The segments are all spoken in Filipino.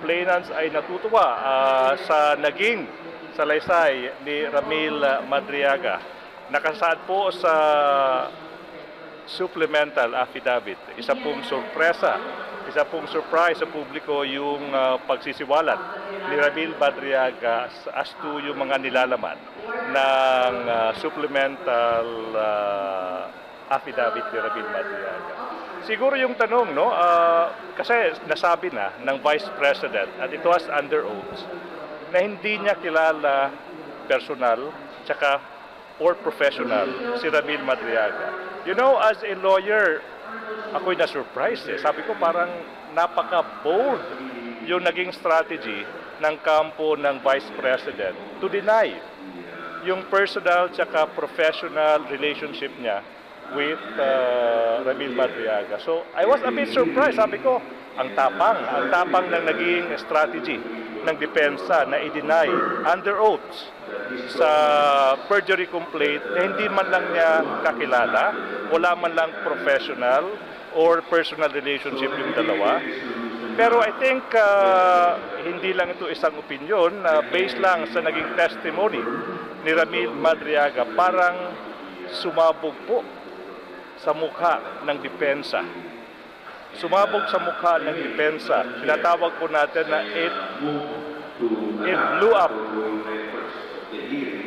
complainants ay natutuwa sa naging salaysay ni Ramil Madriaga. Nakasaad po sa supplemental affidavit. Isa pong sorpresa, isa pong surprise sa publiko yung pagsisiwalat ni Ramil Madriaga as to yung mga nilalaman ng supplemental affidavit ni Ramil Madriaga. Siguro yung tanong, no, kasi nasabi na ng Vice President at it was under oath na hindi niya kilala personal tsaka or professional si Ramil Madriaga. You know, as a lawyer, ako'y na-surprise eh. Sabi ko parang napaka-bold yung naging strategy ng kampo ng Vice President to deny yung personal tsaka professional relationship niya with Ramil Madriaga. So, I was a bit surprised. Sabi ko, ang tapang ng naging strategy ng depensa na i-deny under oath sa perjury complaint na hindi man lang niya kakilala, wala man lang professional or personal relationship yung dalawa. Pero I think hindi lang ito isang opinion, based lang sa naging testimony ni Ramil Madriaga, parang sumabog po sa mukha ng depensa. Sumabog sa mukha ng depensa. Tinatawag po natin na it blew up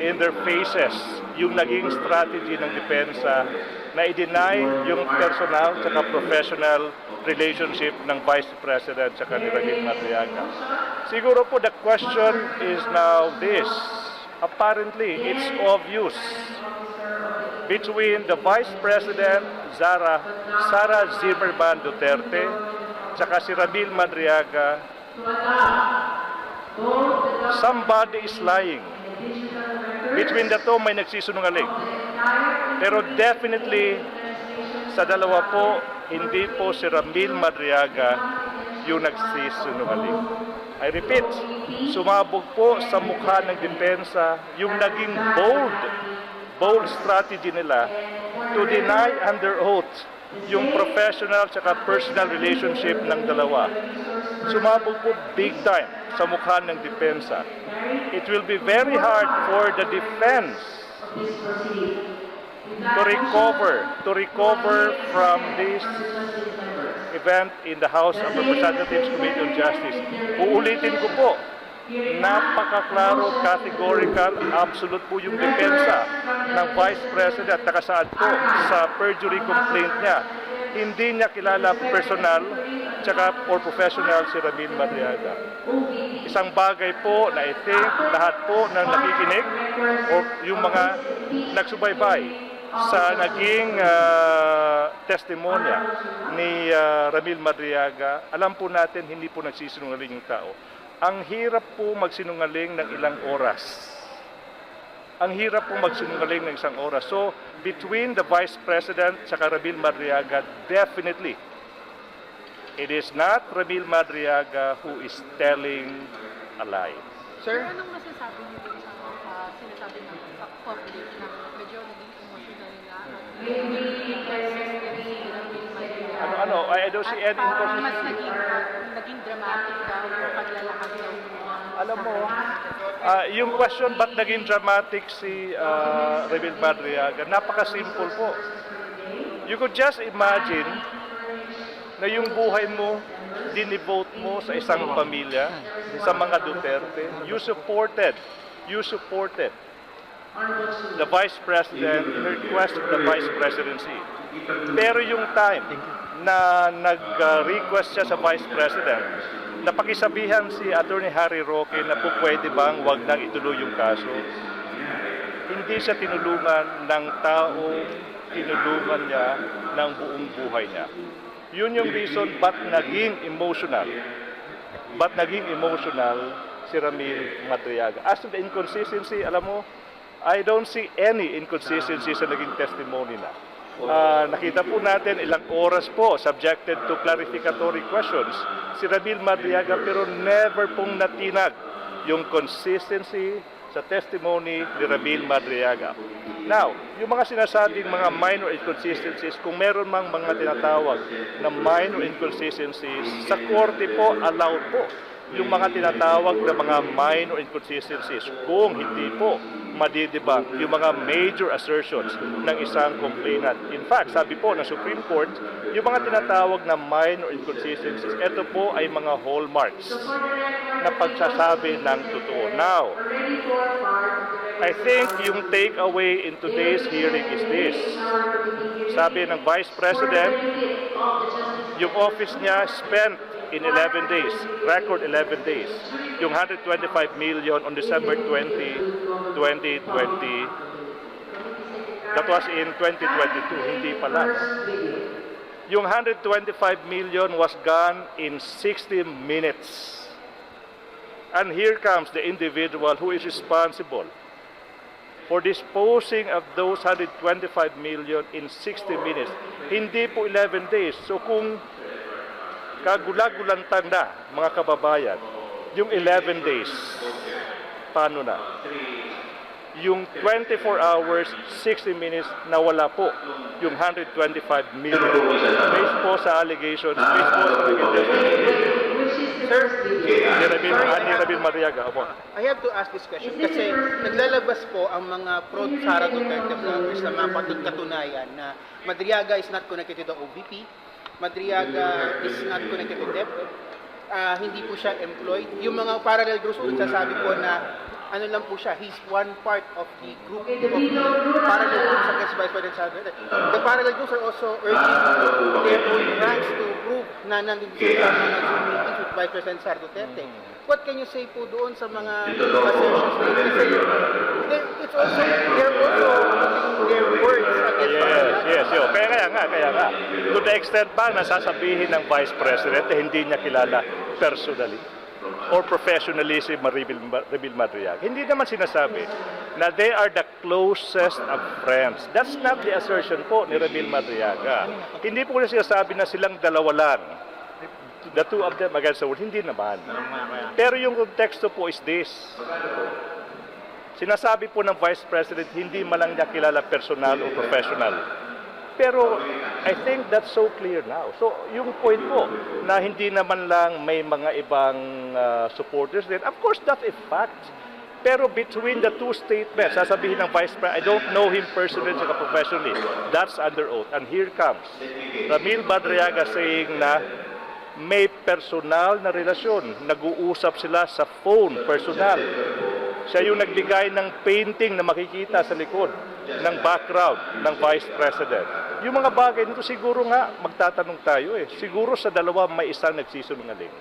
in their faces yung naging strategy ng depensa na i-deny yung personal at professional relationship ng Vice President sa ni Ramil Madriaga. Siguro po the question is now this. Apparently, it's obvious between the Vice President Sara Zimmerman Duterte at si Ramil Madriaga, somebody is lying. Between the two, may nagsisinungaling. Pero definitely, sa dalawa po, hindi po si Ramil Madriaga yung nagsisinungaling. I repeat, sumabog po sa mukha ng depensa yung naging bold strategy nila to deny under oath yung professional at personal relationship ng dalawa. Sumabog po big time sa mukha ng depensa. It will be very hard for the defense to recover from this event in the House of Representatives Committee on Justice. Uulitin ko po, napakaklaro, categorical, absolute po yung depensa ng Vice President. Nakasaad po sa perjury complaint niya. Hindi niya kilala personal tsaka or professional si Ramil Madriaga. Isang bagay po na I think lahat po ng nakikinig o yung mga nagsubaybay sa naging testimonya ni Ramil Madriaga, alam po natin hindi po nagsisinungaling yung tao. Ang hirap po magsinungaling ng ilang oras. Ang hirap po magsinungaling ng isang oras. So, between the Vice President at Ramil Madriaga, definitely, it is not Ramil Madriaga who is telling a lie. Sir? Anong masasabi niyo dun sa sinasabi ng public na medyo naging emotional na I don't see any inconsistency. Mas naging dramatic daw yung paglalakad daw. Alam mo, yung question, ba't naging dramatic si Ramil Madriaga? Napaka-simple po. You could just imagine na yung buhay mo, dinivote mo sa isang pamilya, sa mga Duterte. You supported the Vice President in her quest for the Vice Presidency. Pero yung time na nag-request siya sa Vice President, napakisabihan si Attorney Harry Roque na po pwede bang wag nang ituloy yung kaso. Hindi siya tinulungan ng tao, tinulungan niya ng buong buhay niya. Yun yung reason ba't naging emotional si Ramil Madriaga. As to the inconsistency, alam mo, I don't see any inconsistency sa naging testimony na. Nakita po natin ilang oras po subjected to clarificatory questions si Ramil Madriaga, pero never pong natinag yung consistency sa testimony ni Ramil Madriaga. Now, yung mga sinasabing mga minor inconsistencies, kung meron mang mga tinatawag na minor inconsistencies, sa korte po, allowed po yung mga tinatawag na mga minor inconsistencies kung hindi po madidibang yung mga major assertions ng isang complainant. In fact, sabi po ng Supreme Court, yung mga tinatawag na minor inconsistencies, ito po ay mga hallmarks na pagsasabi ng totoo. Now, I think yung takeaway in today's hearing is this. Sabi ng Vice President, yung office niya spent in 11 days, record 11 days, yung 125 million on December 20, 2020. That was in 2022, hindi pala. Yung 125 million was gone in 60 minutes. And here comes the individual who is responsible for disposing of those 125 million in 60 minutes. Hindi po 11 days. So kung kagulag-gulantang na, mga kababayan, yung 11 days, paano na? Yung 24 hours, 60 minutes, nawala po yung 125 million. Based po sa allegations, based po sa Sir, ni Rabin Mariaga. Opo. I have to ask this question kasi naglalabas po ang mga pro-Sara Duterte vloggers na mga katunayan na Madriaga is not connected to the OVP, Madriaga is not connected to DEP, hindi po siya employed. Yung mga parallel groups po nagsasabi po na ano lang po siya, he's one part of the group of the parallel groups against Vice President Sara Duterte. The parallel groups are also urging their own branch to prove na nandun sila mga Zoom meetings with Vice President Sara Duterte. What can you say po doon sa mga assertions na yun? Kasi it's also, they're also putting their words against Yes. Kaya nga. To the extent ba nasasabihin ng Vice President na hindi niya kilala personally or professionally si Rebil Madriaga. Hindi naman sinasabi na they are the closest of friends. That's not the assertion po ni Rebil Madriaga. Hindi po niya sinasabi na silang dalawa lang. The two of them against the world. Hindi naman. Pero yung konteksto po is this. Sinasabi po ng Vice President, hindi man lang niya kilala personal o professional. Pero I think that's so clear now. So yung point po na hindi naman lang may mga ibang supporters din, of course that's a fact. Pero between the two statements, sasabihin ng Vice President, I don't know him personally saka professionally. That's under oath. And here comes Ramil Madriaga saying na may personal na relasyon. Nag-uusap sila sa phone, personal. Siya yung nagbigay ng painting na makikita sa likod ng background ng Vice President. Yung mga bagay nito siguro nga, magtatanong tayo siguro sa dalawa may isang nagsisinungaling.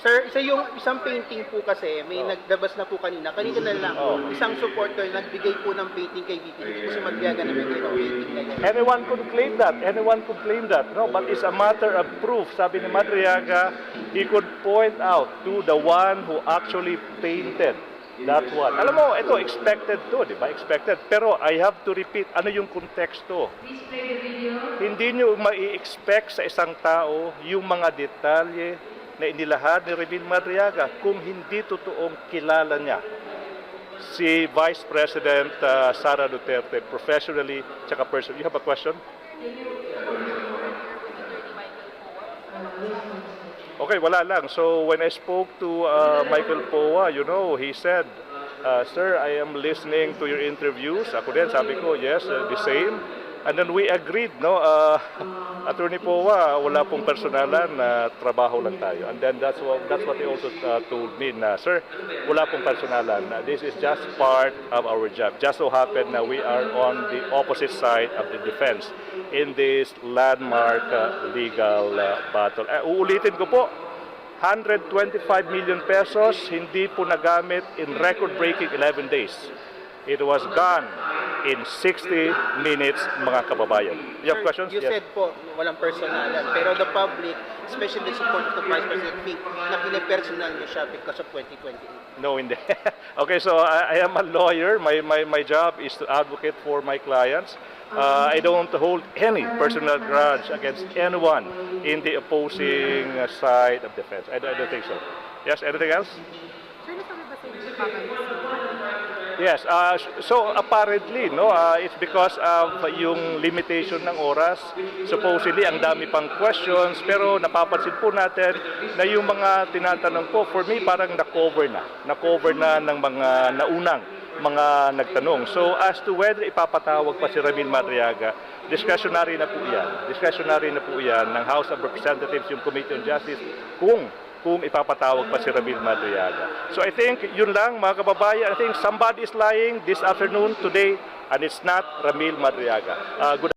Sir, isang painting po kasi, may nagdabas na po kanina na lang, isang supporter nagbigay po ng painting kay VP. Hindi po si Madriaga nagbigay ng painting na yan. Anyone could claim that, no? But it's a matter of proof. Sabi ni Madriaga, he could point out to the one who actually painted that one. Alam mo, ito, expected to, di ba? Expected. Pero I have to repeat, ano yung konteksto? Hindi nyo mai-expect sa isang tao yung mga detalye na inilahad ni Rebil Madriaga kung hindi totoong kilala niya si Vice President Sara Duterte professionally tsaka personally. You have a question? Okay, wala lang. So when I spoke to Michael Poa, he said, Sir, I am listening to your interviews. Ako din, sabi ko, yes, the same. And then we agreed, Attorney Poa, wala pong personalan, trabaho lang tayo. And then that's what he also told me, na, Sir, wala pong personalan. This is just part of our job. Just so happened na we are on the opposite side of the defense in this landmark legal battle. Uulitin ko po, 125 million pesos hindi po nagamit in record-breaking 11 days. It was gone in 60 minutes, mga kababayan. You have questions? You Yes. said po, walang personalan. Pero the public, especially the support of the Vice President, think na pinipersonal niyo siya because of 2028. No, hindi. Okay, so I am a lawyer. My job is to advocate for my clients. I don't hold any personal grudge against anyone in the opposing side of defense. I don't think so. Yes, anything else? Sir, nasabi ba sa inyo babalik? Yes, so apparently, no, it's because of yung limitation ng oras. Supposedly, ang dami pang questions, pero napapansin po natin na yung mga tinatanong po, for me, parang na-cover na ng mga naunang mga nagtanong. So as to whether ipapatawag pa si Ramil Madriaga, discretionary na po yan. Discretionary na po yan ng House of Representatives, yung Committee on Justice, kung ipapatawag pa si Ramil Madriaga. So I think yun lang mga kababayan, I think somebody is lying this afternoon, today, and it's not Ramil Madriaga. Good